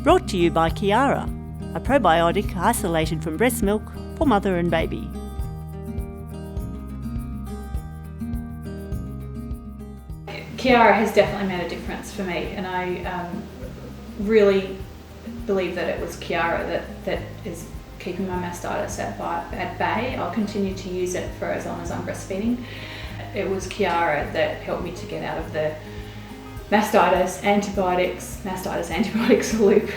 Brought to you by Kiara, a probiotic isolated from breast milk for mother and baby. Kiara has definitely made a difference for me, and I really believe that it was Kiara that is keeping my mastitis at bay. I'll continue to use it for as long as I'm breastfeeding. It was Kiara that helped me to get out of the mastitis antibiotics loop,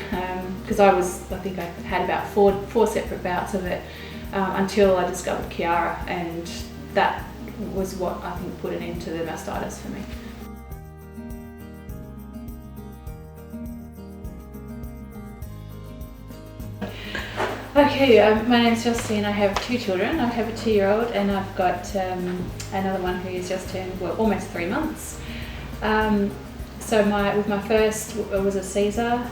because I think I had about four separate bouts of it until I discovered Kiara, and that was what I think put an end to the mastitis for me. Okay, my name's Justine. I have two children. I have a 2-year-old, and I've got another one who is just turned almost 3 months. So with my first, it was a Caesar,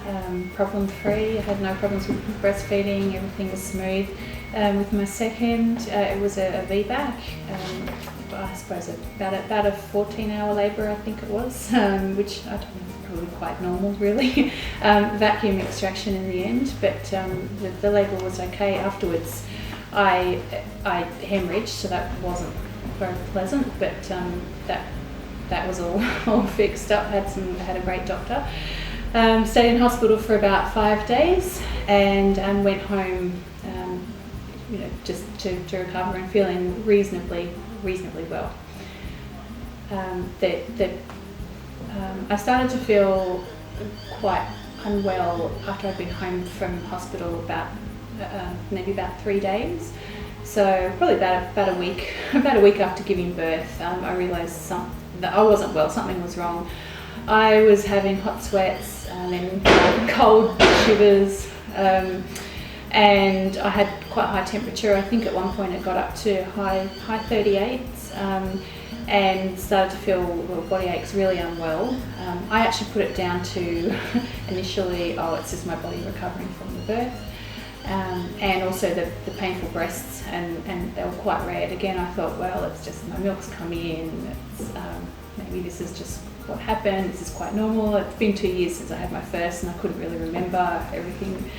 problem-free. I had no problems with breastfeeding. Everything was smooth. With my second, it was a VBAC. I suppose about a 14-hour labour, I think it was, which I don't know, probably quite normal, really. Vacuum extraction in the end, but the labour was okay. Afterwards, I hemorrhaged, so that wasn't very pleasant, but that was all fixed up. I had a great doctor. Stayed in hospital for about 5 days, and went home, just to recover and feeling reasonably well. I started to feel quite unwell after I'd been home from hospital maybe about 3 days. So probably about a week after giving birth, I realised that I wasn't well. Something was wrong. I was having hot sweats and then cold shivers, and I had quite high temperature. I think at one point it got up to high 38s, and started to feel body aches, really unwell. I actually put it down to initially, it's just my body recovering from the birth, and also the painful breasts, and they were quite red. Again, I thought, well, it's just my milk's come in, maybe this is just what happened, this is quite normal. It's been 2 years since I had my first, and I couldn't really remember everything.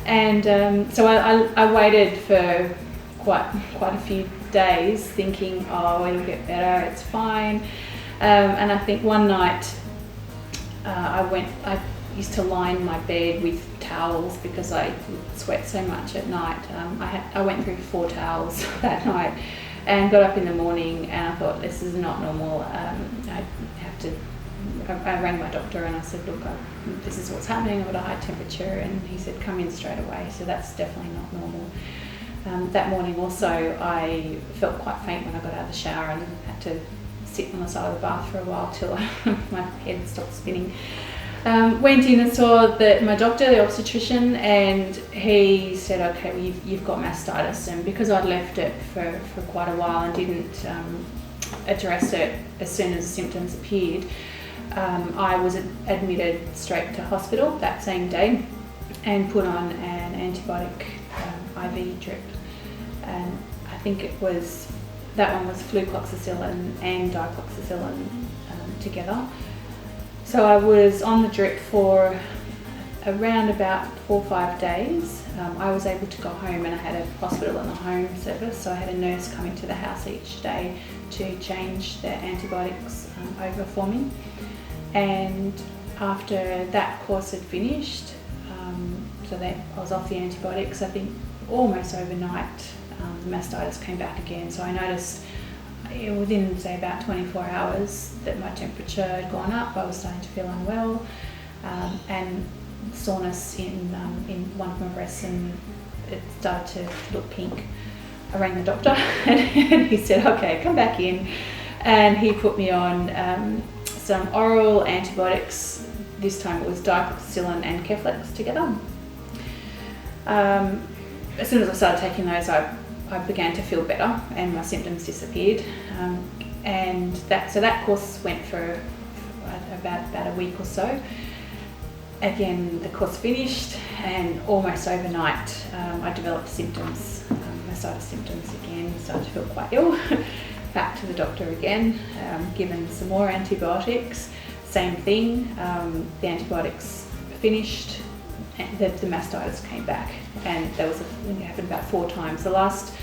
And so I waited for quite a few days thinking, it'll get better, it's fine. And I think one night I used to line my bed with towels because I sweat so much at night. I went through 4 towels that night and got up in the morning, and I thought, this is not normal. I rang my doctor and I said, look, this is what's happening. I've got a high temperature, and he said, come in straight away. So that's definitely not normal. That morning also, I felt quite faint when I got out of the shower and had to sit on the side of the bath for a while till my head stopped spinning. Went in and saw my doctor, the obstetrician, and he said, okay, well, you've got mastitis. And because I'd left it for quite a while and didn't address it as soon as the symptoms appeared, I was admitted straight to hospital that same day and put on an antibiotic IV drip. And I think that one was flucloxacillin and dicloxacillin together. So I was on the drip for around about 4 or 5 days. I was able to go home, and I had a hospital and a home service, so I had a nurse come into the house each day to change the antibiotics over for me. And after that course had finished, so that I was off the antibiotics, I think almost overnight the mastitis came back again. So I noticed within, say, about 24 hours that my temperature had gone up. I was starting to feel unwell, and soreness in one of my breasts, and it started to look pink. I rang the doctor and he said, okay, come back in, and he put me on some oral antibiotics. This time it was dicloxacillin and Keflex together. As soon as I started taking those, I began to feel better and my symptoms disappeared. And that course went for about a week or so. Again, the course finished, and almost overnight I developed symptoms, mastitis symptoms again, started to feel quite ill. Back to the doctor again, given some more antibiotics, same thing. The antibiotics finished, the mastitis came back, and it happened about 4 times. The last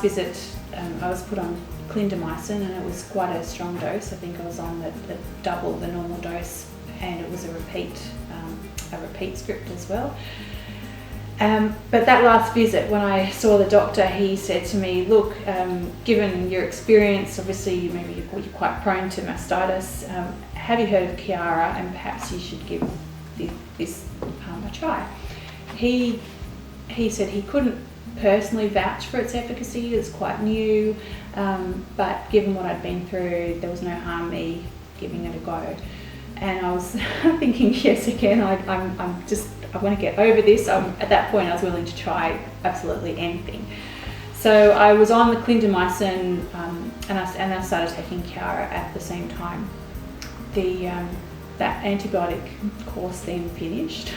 visit, I was put on clindamycin, and it was quite a strong dose. I think I was on the double the normal dose, and it was a repeat script as well. But that last visit, when I saw the doctor, he said to me, look, given your experience, obviously you're quite prone to mastitis, have you heard of Chiara, and perhaps you should give this a try. He said he couldn't personally vouch for its efficacy, it's quite new, but given what I'd been through, there was no harm me giving it a go. And I was thinking, yes, again, I want to get over this. At that point, I was willing to try absolutely anything. So I was on the clindamycin, and I started taking Chiara at the same time. That antibiotic course then finished.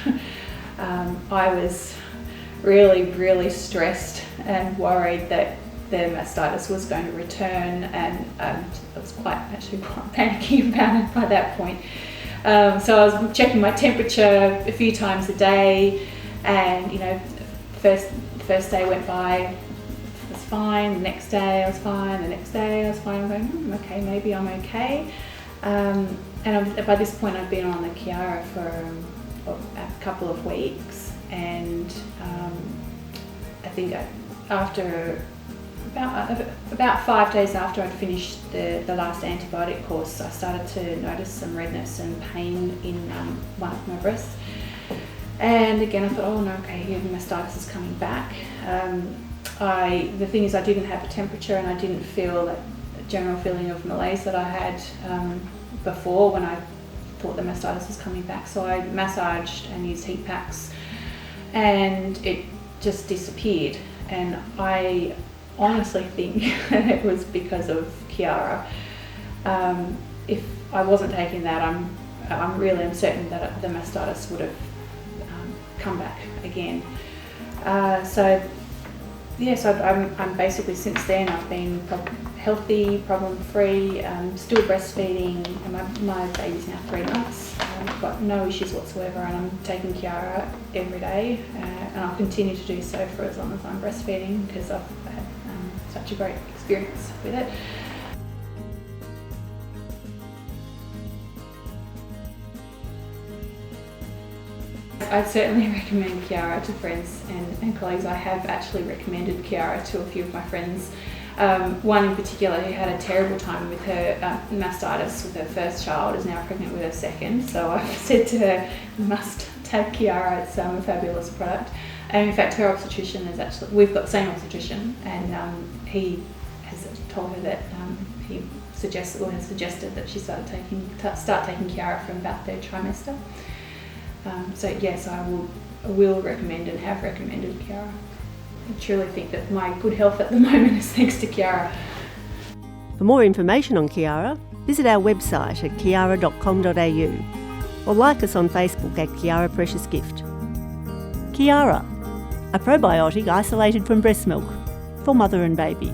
I was really, really stressed and worried that the mastitis was going to return, and I was quite panicking about it by that point. So I was checking my temperature a few times a day, and first day went by, it was fine. The next day I was fine. The next day I was fine. I'm going, okay, maybe I'm okay. And by this point I'd been on the Chiara for a couple of weeks, and I think after about 5 days after I'd finished the last antibiotic course, I started to notice some redness and pain in one of my breasts. And again, I thought, oh no, okay, the mastitis is coming back. The thing is, I didn't have a temperature, and I didn't feel that general feeling of malaise that I had before when I thought the mastitis was coming back. So I massaged and used heat packs, and it just disappeared. And I honestly think it was because of Chiara. If I wasn't taking that, I'm really uncertain that the mastitis would have come back again. So I'm basically, since then I've been healthy, problem-free, still breastfeeding, and my baby's now 3 months. I've got no issues whatsoever, and I'm taking Chiara every day, and I'll continue to do so for as long as I'm breastfeeding, because I've had such a great experience with it. I'd certainly recommend Chiara to friends and colleagues. I have actually recommended Chiara to a few of my friends. One in particular who had a terrible time with her mastitis with her first child is now pregnant with her second. So I've said to her, you must take Chiara, it's a fabulous product. And in fact, her obstetrician is we've got the same obstetrician, and he has told her that he has suggested that she start taking Chiara from about 3rd trimester. So yes, I will recommend and have recommended Chiara. I truly think that my good health at the moment is thanks to Chiara. For more information on Chiara, visit our website at chiara.com.au or like us on Facebook at Chiara Precious Gift. Chiara, a probiotic isolated from breast milk for mother and baby.